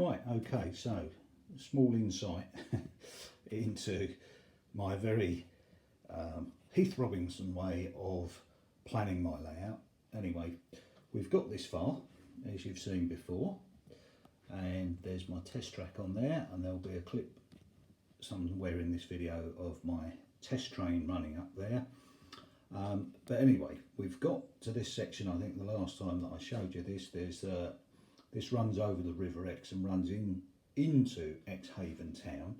Right, okay, so small insight into my very Heath Robinson way of planning my layout. Anyway, we've got this far, as you've seen before, and there's my test track on there, and there'll be a clip somewhere in this video of my test train running up there. But anyway, we've got to this section. I think the last time that I showed you this, this runs over the River Ex and runs into Exehaven town.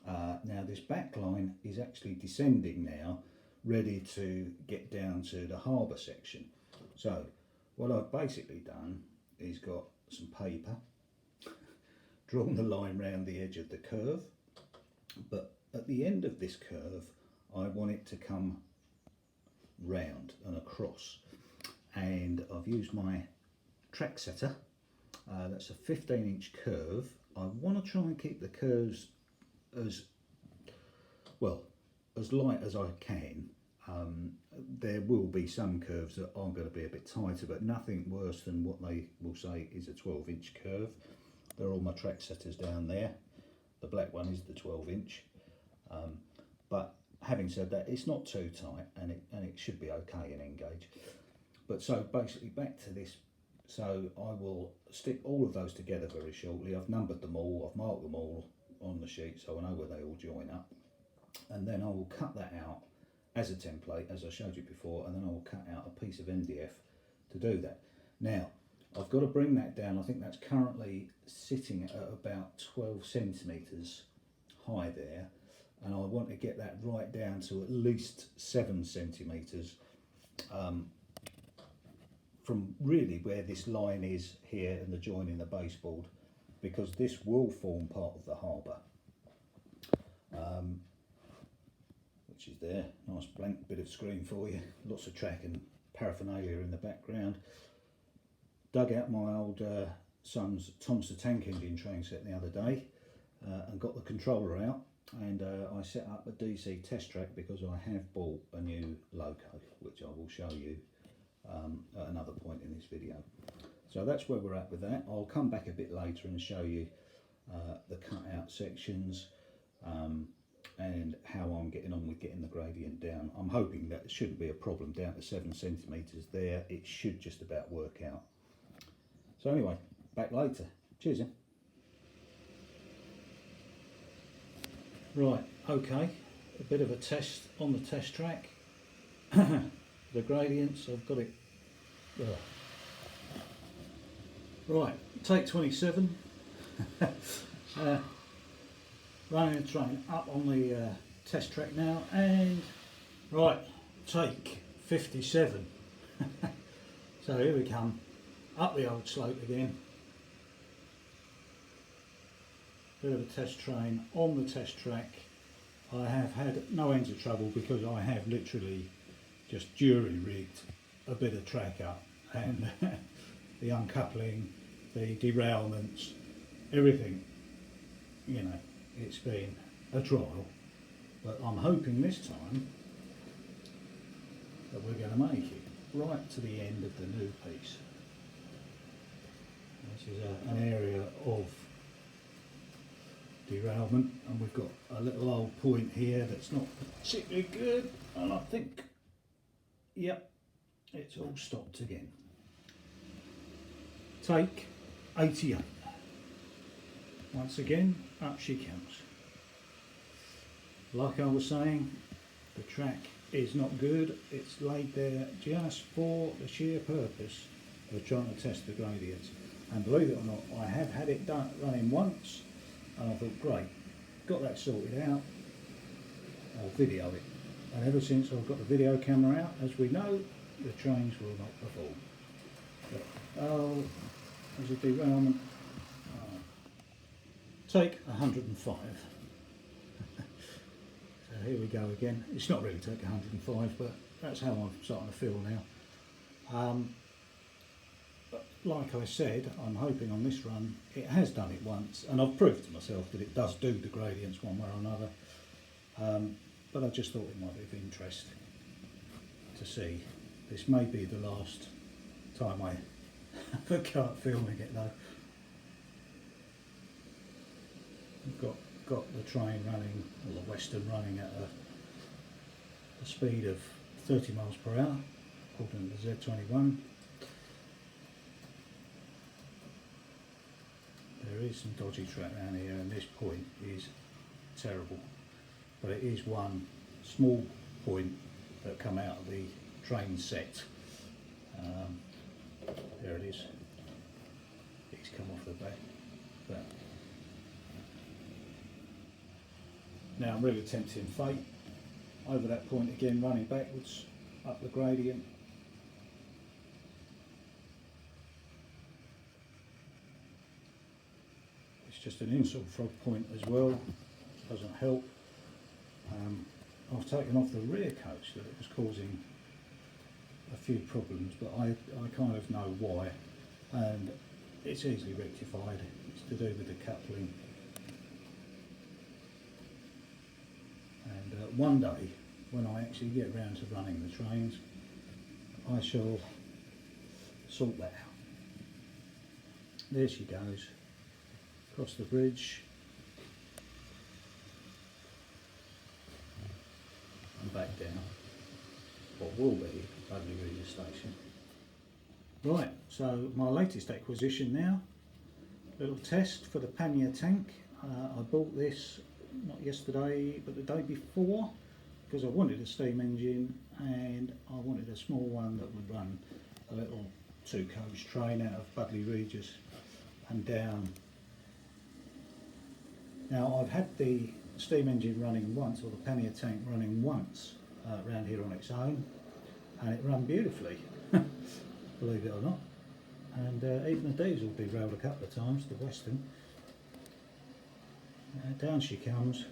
Now this back line is actually descending now, ready to get down to the harbour section. So what I've basically done is got some paper, drawn the line round the edge of the curve, but at the end of this curve I want it to come round and across, and I've used my track setter. That's a 15-inch curve. I want to try and keep the curves as light as I can. There will be some curves that are going to be a bit tighter, but nothing worse than what they will say is a 12-inch curve. They're all my track setters down there. The black one is the 12-inch. But having said that, it's not too tight, and it should be okay in Engage. But so basically back to this. So I will stick all of those together very shortly. I've numbered them all, I've marked them all on the sheet so I know where they all join up. And then I will cut that out as a template, as I showed you before, and then I will cut out a piece of MDF to do that. Now, I've got to bring that down. I think that's currently sitting at about 12 centimetres high there, and I want to get that right down to at least 7 centimetres from really where this line is here and the join in the baseboard, because this will form part of the harbour, which is there. Nice blank bit of screen for you, lots of track and paraphernalia in the background. Dug out my old son's Pannier Tank Engine train set the other day and got the controller out, and I set up a DC test track because I have bought a new loco, which I will show you at another point in this video. So that's where we're at with that. I'll come back a bit later and show you the cut out sections and how I'm getting on with getting the gradient down. I'm hoping that it shouldn't be a problem down to 7 centimetres there. It should just about work out. So anyway, back later. Cheers then. Right, okay, a bit of a test on the test track. The gradients, I've got it. Right, take 27. Running the train up on the test track now, and right, take 57. So here we come, up the old slope again. Bit of a test train on the test track. I have had no ends of trouble because I have literally just jury rigged a bit of track up, and the uncoupling, the derailments, everything, you know, it's been a trial, but I'm hoping this time that we're going to make it right to the end of the new piece. This is an area of derailment, and we've got a little old point here that's not particularly good, and I think, yep, it's all stopped again. Take 88. Once again, up she comes. Like I was saying, the track is not good. It's laid there just for the sheer purpose of trying to test the gradients. And believe it or not, I have had it done running once, and I thought, great, got that sorted out, I'll video it. And ever since I've got the video camera out, as we know, the trains will not perform. But, oh, there's a derailment. Oh. Take 105. So here we go again. It's not really take 105, but that's how I'm starting to feel now. But like I said, I'm hoping on this run it has done it once, and I've proved to myself that it does do the gradients one way or another. But I just thought it might be of interest to see. This may be the last time I have a go at filming it though. We've got the train running, or the Western running at a speed of 30 miles per hour, according to the Z21. There is some dodgy track around here, and this point is terrible, but it is one small point that come out of the train set. There it is. It's come off the back. But now I'm really tempting fate over that point again, running backwards up the gradient. It's just an insult frog point as well, doesn't help. I've taken off the rear coach that it was causing a few problems, but I kind of know why, and it's easily rectified. It's to do with the coupling. And one day, when I actually get round to running the trains, I shall sort that out. There she goes, across the bridge and back down what will be Dudley Regis Station. Right, so my latest acquisition now, little test for the Pannier tank. I bought this not yesterday but the day before, because I wanted a steam engine and I wanted a small one that would run a little 2-coach train out of Dudley Regis and down. Now I've had the steam engine running once, or the Pannier tank running once around here on its own, and it ran beautifully, believe it or not. And even the diesel derailed a couple of times, the Western. Down she comes.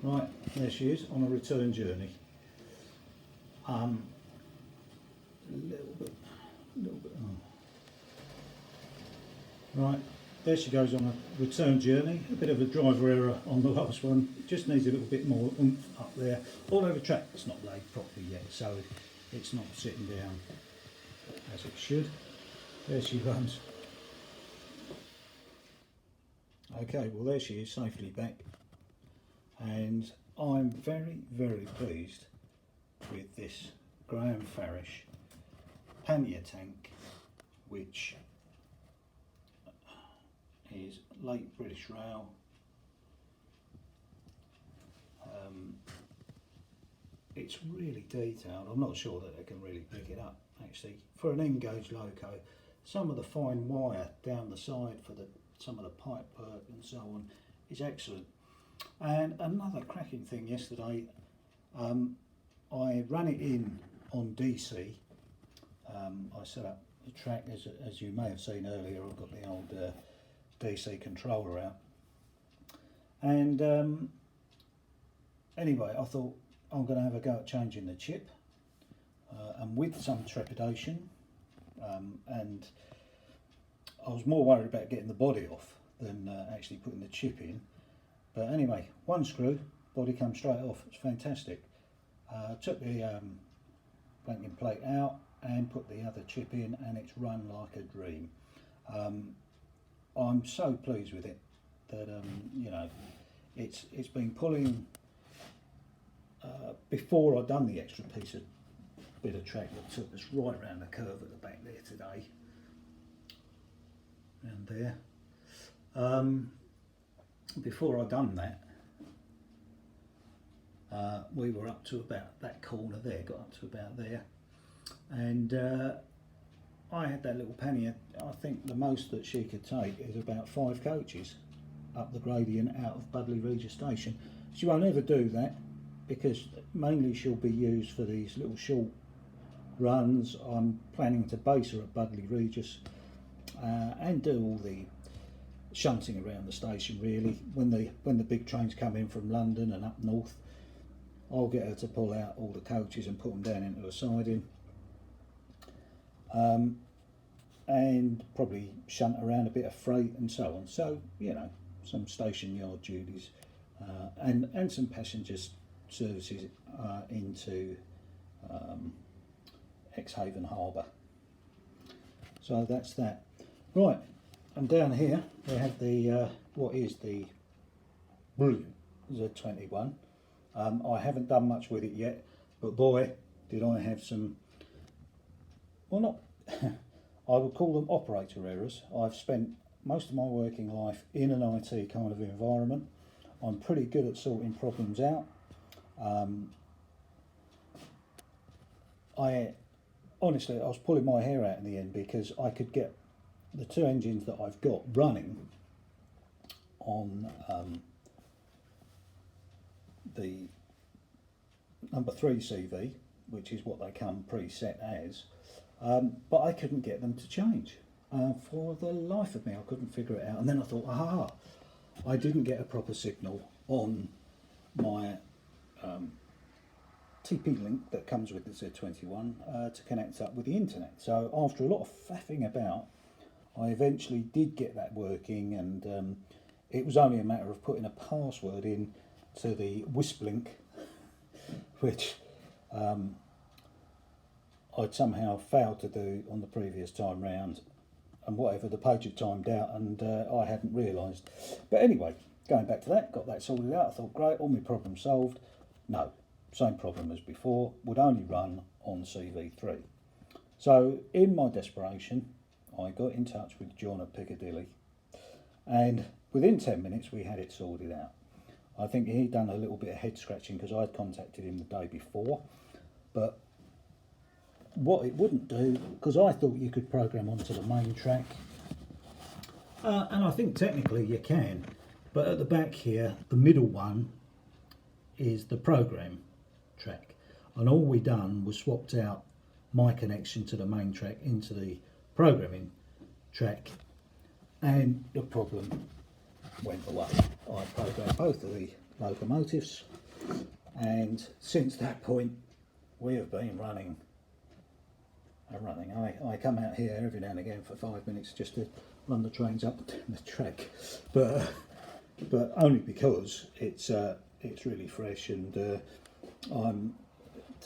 Right, there she is on a return journey. A little bit. Right, there she goes on a return journey. A bit of a driver error on the last one. It just needs a little bit more oomph up there. Although the track's not laid properly yet, so it's not sitting down as it should. There she runs. Okay, well there she is, safely back. And I'm very, very pleased with this Graham Farish Pannier tank, which is late British rail. It's really detailed. I'm not sure that I can really pick it up actually. For an N-gauge loco, some of the fine wire down the side for some of the pipe work and so on is excellent. And another cracking thing yesterday, I ran it in on DC. I set up the track, as you may have seen earlier. I've got the old DC controller out, and anyway, I thought I'm going to have a go at changing the chip, and with some trepidation, and I was more worried about getting the body off than actually putting the chip in. But anyway, one screw, body comes straight off. It's fantastic. Took the blanking plate out and put the other chip in, and it's run like a dream. I'm so pleased with it that you know, it's been pulling. Before I'd done the extra bit of track that took us right around the curve at the back there today, and there. Before I'd done that, we were up to about that corner there, got up to about there, and I had that little Pannier. I think the most that she could take is about 5 coaches up the gradient out of Dudley Regis Station. She won't ever do that, because mainly she'll be used for these little short runs. I'm planning to base her at Dudley Regis and do all the shunting around the station really. When the big trains come in from London and up north, I'll get her to pull out all the coaches and put them down into a siding, and probably shunt around a bit of freight and so on. So, you know, some station yard duties, and some passengers services into Exehaven Harbour. So that's that. Right, and down here we have the what is the brilliant Z21. I haven't done much with it yet, but boy did I have some, well, not I would call them operator errors. I've spent most of my working life in an IT kind of environment. I'm pretty good at sorting problems out. I honestly, I was pulling my hair out in the end because I could get the two engines that I've got running on the number 3 CV, which is what they come preset as, but I couldn't get them to change. For the life of me, I couldn't figure it out. And then I thought, aha, I didn't get a proper signal on my TP link that comes with the Z21 to connect up with the internet. So after a lot of faffing about, I eventually did get that working, and it was only a matter of putting a password in to the Wisp link, which I'd somehow failed to do on the previous time round, and whatever, the page had timed out and I hadn't realised. But anyway, going back to that, got that sorted out. I thought, great, all my problems solved. No, same problem as before, would only run on CV3. So in my desperation, I got in touch with John at Piccadilly, and within 10 minutes we had it sorted out. I think he'd done a little bit of head scratching because I'd contacted him the day before, but what it wouldn't do, because I thought you could program onto the main track, and I think technically you can, but at the back here, the middle one is the program track, and all we done was swapped out my connection to the main track into the programming track, and the problem went away. I programmed both of the locomotives, and since that point we have been running. I come out here every now and again for 5 minutes just to run the trains up and down the track, but only because it's really fresh, and to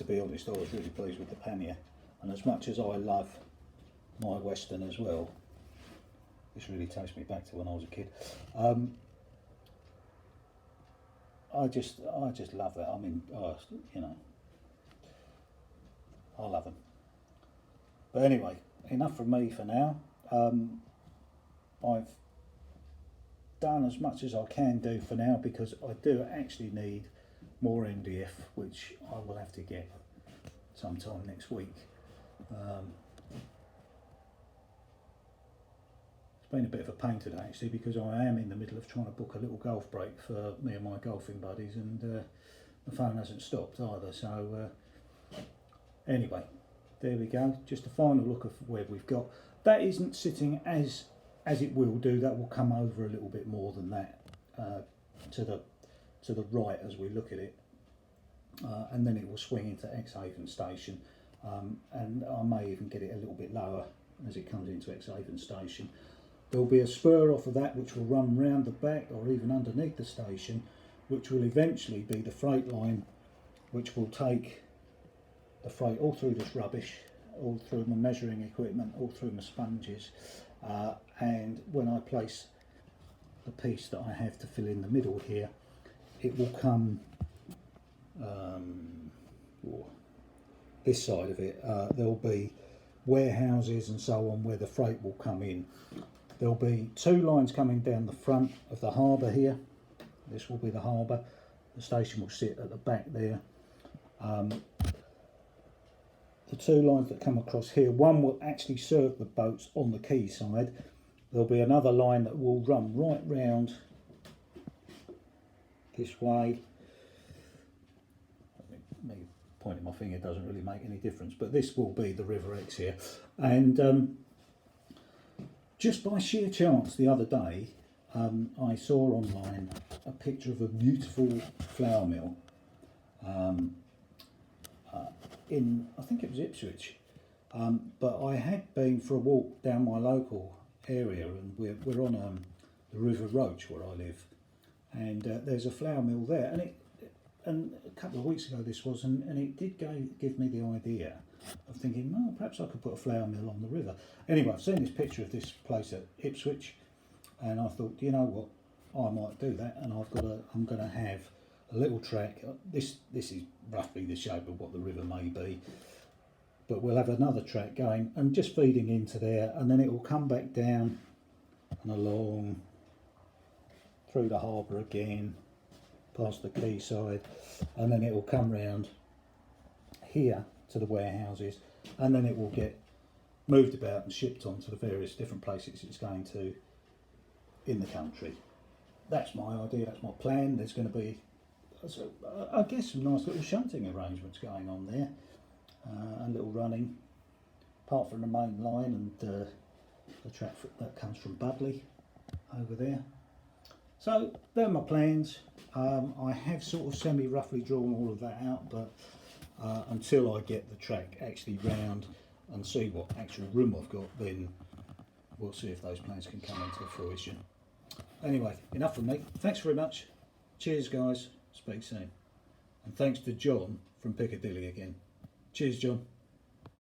be honest, I was really pleased with the Pannier. And as much as I love my Western as well, this really takes me back to when I was a kid. I just love that. I mean, you know, I love them. But anyway, enough from me for now. I've done as much as I can do for now, because I do actually need more MDF, which I will have to get sometime next week. It's been a bit of a pain today actually, because I am in the middle of trying to book a little golf break for me and my golfing buddies, and the phone hasn't stopped either. So anyway, there we go. Just a final look of where we've got. That isn't sitting as it will do. That will come over a little bit more than that to the right as we look at it, and then it will swing into Exehaven Station, and I may even get it a little bit lower as it comes into Exehaven Station. There'll be a spur off of that which will run round the back or even underneath the station, which will eventually be the freight line, which will take the freight all through this rubbish, all through my measuring equipment, all through my sponges, and when I place the piece that I have to fill in the middle here, it will come this side of it. There'll be warehouses and so on where the freight will come in. There'll be two lines coming down the front of the harbour here. This will be the harbour. The station will sit at the back there. The two lines that come across here, one will actually serve the boats on the quay side. There'll be another line that will run right round this way. Me pointing my finger doesn't really make any difference, but this will be the River Ex here. And just by sheer chance the other day, I saw online a picture of a beautiful flour mill in, I think it was Ipswich, but I had been for a walk down my local area, and we're on the River Roach where I live, and there's a flour mill there, and and a couple of weeks ago this was, and it did give me the idea of thinking, well, perhaps I could put a flour mill on the river. Anyway, I've seen this picture of this place at Ipswich, and I thought, you know what, I might do that, and I'm going to have a little track. This is roughly the shape of what the river may be, but we'll have another track going and just feeding into there, and then it will come back down and along through the harbour again, past the quayside, and then it will come round here to the warehouses, and then it will get moved about and shipped on to the various different places it's going to in the country. That's my idea, that's my plan. There's going to be, I guess, some nice little shunting arrangements going on there, and little running, apart from the main line and the track that comes from Budley over there. So they're my plans. I have sort of semi-roughly drawn all of that out, but until I get the track actually round and see what actual room I've got, then we'll see if those plans can come into fruition. Anyway, enough from me. Thanks very much. Cheers, guys. Speak soon. And thanks to John from Piccadilly again. Cheers, John.